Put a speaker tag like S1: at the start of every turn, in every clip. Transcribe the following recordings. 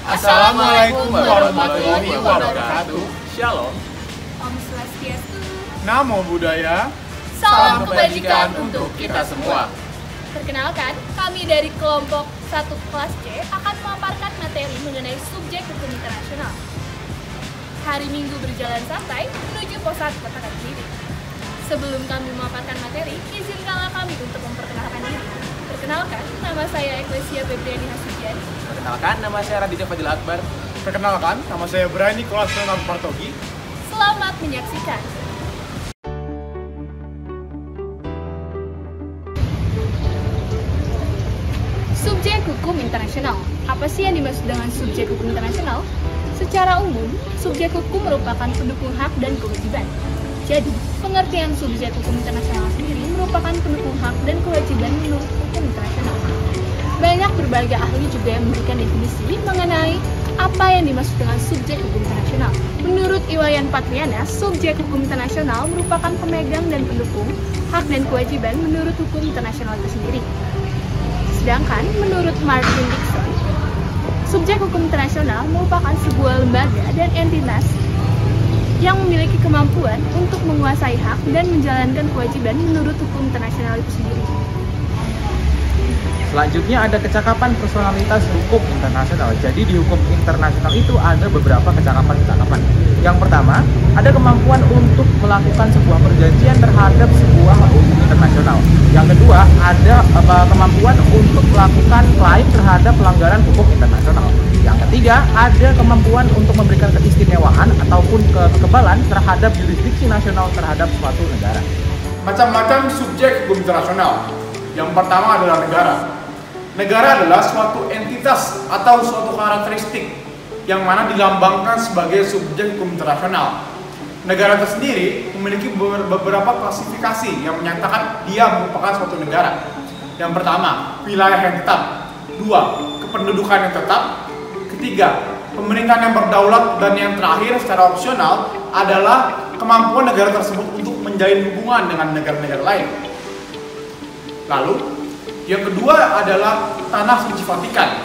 S1: Assalamualaikum warahmatullahi wabarakatuh.
S2: Shalom.
S3: Om Swastiastu.
S1: Namo Buddhaya.
S3: Salam
S2: kebajikan untuk kita semua.
S3: Perkenalkan, kami dari kelompok 1 kelas C akan memaparkan materi mengenai subjek hukum internasional. Hari Minggu berjalan santai menuju pos 1 Kota Kediri. Sebelum kami memaparkan materi, izinkanlah kami untuk memperkenalkan diri. Perkenalkan, nama saya Eklesia Febriani Hasudian.
S2: Perkenalkan, nama saya Raditya Fadil Akbar.
S1: Perkenalkan, nama saya Brian Nicholas Leonard Partogi.
S3: Selamat menyaksikan. Subjek hukum internasional. Apa sih yang dimaksud dengan subjek hukum internasional? Secara umum, subjek hukum merupakan pendukung hak dan kewajiban. Jadi, pengertian subjek hukum internasional sendiri merupakan pendukung hak dan kewajiban menurut hukum internasional. Banyak berbagai ahli juga yang memberikan definisi mengenai apa yang dimaksud dengan subjek hukum internasional. Menurut Iwayan Patriana, subjek hukum internasional merupakan pemegang dan pendukung hak dan kewajiban menurut hukum internasional itu sendiri. Sedangkan menurut Martin Dixon, subjek hukum internasional merupakan sebuah lembaga dan entitas yang memiliki kemampuan untuk menguasai hak dan menjalankan kewajiban menurut hukum internasional itu sendiri.
S2: Selanjutnya ada kecakapan personalitas hukum internasional. Jadi di hukum internasional itu ada beberapa kecakapan. Yang pertama, ada kemampuan untuk melakukan sebuah perjanjian terhadap sebuah hukum internasional. Yang kedua, ada kemampuan untuk melakukan klaim terhadap pelanggaran hukum internasional. Yang ketiga, ada kemampuan untuk memberikan keistimewaan ataupun kekebalan terhadap yurisdiksi nasional terhadap suatu negara.
S1: Macam-macam subjek hukum internasional. Yang pertama adalah negara. Negara adalah suatu entitas atau suatu karakteristik yang mana dilambangkan sebagai subjek hukum internasional. Negara itu sendiri memiliki beberapa klasifikasi yang menyatakan dia merupakan suatu negara. Yang pertama, wilayah yang tetap. 2, kependudukan yang tetap. Ketiga, pemerintahan yang berdaulat. Dan yang terakhir secara opsional adalah kemampuan negara tersebut untuk menjalin hubungan dengan negara-negara lain. Lalu, yang kedua adalah Tanah Suci Vatikan,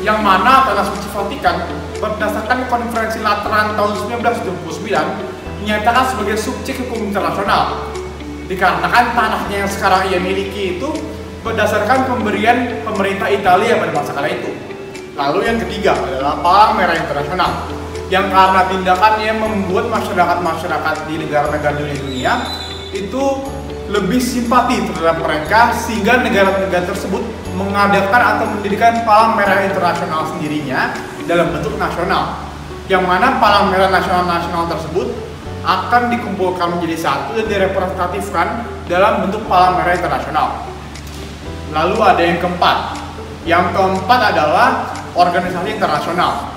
S1: yang mana Tanah Suci Vatikan berdasarkan Konferensi Lateran tahun 1979 dinyatakan sebagai subjek hukum internasional dikarenakan tanahnya yang sekarang ia miliki itu berdasarkan pemberian pemerintah Italia pada masa kala itu. Lalu yang ketiga adalah Palang Merah Internasional, yang karena tindakannya membuat masyarakat di negara-negara di dunia itu lebih simpati terhadap mereka sehingga negara-negara tersebut mengadakan atau mendirikan Palang Merah Internasional sendirinya dalam bentuk nasional, yang mana Palang Merah Nasional tersebut akan dikumpulkan menjadi satu dan direpresentatifkan dalam bentuk Palang Merah Internasional. Lalu ada yang keempat. Yang keempat adalah organisasi internasional,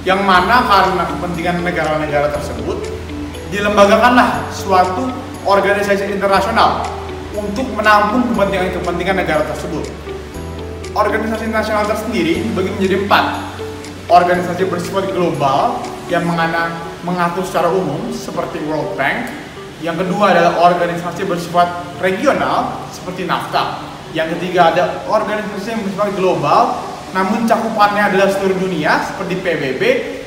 S1: yang mana karena kepentingan negara-negara tersebut dilembagakanlah suatu organisasi internasional untuk menampung kepentingan negara tersebut. Organisasi internasional tersendiri dibagi menjadi 4. Organisasi bersifat global yang mengatur secara umum seperti World Bank. Yang kedua adalah organisasi bersifat regional seperti NAFTA. Yang ketiga ada organisasi yang bersifat global namun cakupannya adalah seluruh dunia seperti PBB.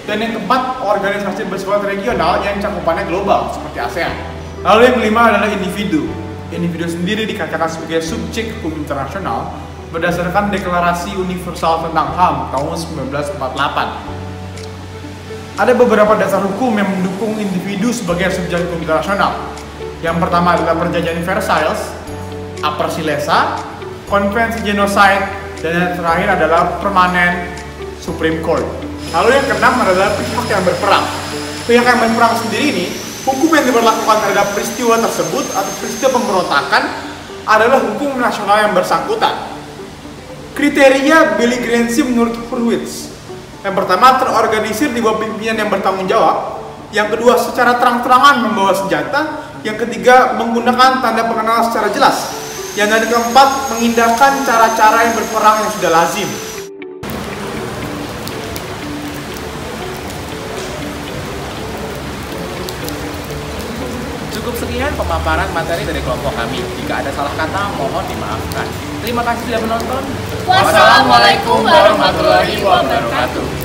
S1: Dan yang keempat, organisasi bersifat regional yang cakupannya global seperti ASEAN. Lalu yang kelima adalah individu. Individu sendiri dikatakan sebagai subjek hukum internasional berdasarkan Deklarasi Universal tentang HAM tahun 1948. Ada beberapa dasar hukum yang mendukung individu sebagai subjek hukum internasional. Yang pertama adalah Perjanjian Versailles, Apersilesa, Konvensi Genocide, dan yang terakhir adalah Permanent Supreme Court. Lalu yang keenam adalah pihak yang berperang. Pihak yang berperang sendiri ini, hukum yang diberlakukan terhadap peristiwa tersebut atau peristiwa pemberontakan adalah hukum nasional yang bersangkutan. Kriteria beligeransi menurut Hurwitz. Yang pertama, terorganisir di bawah pimpinan yang bertanggung jawab. Yang kedua, secara terang-terangan membawa senjata. Yang ketiga, menggunakan tanda pengenal secara jelas. Yang keempat, mengindahkan cara-cara yang berperang yang sudah lazim.
S2: Cukup sekian pemaparan materi dari kelompok kami. Jika ada salah kata, mohon dimaafkan. Terima kasih sudah menonton.
S3: Wassalamualaikum warahmatullahi wabarakatuh.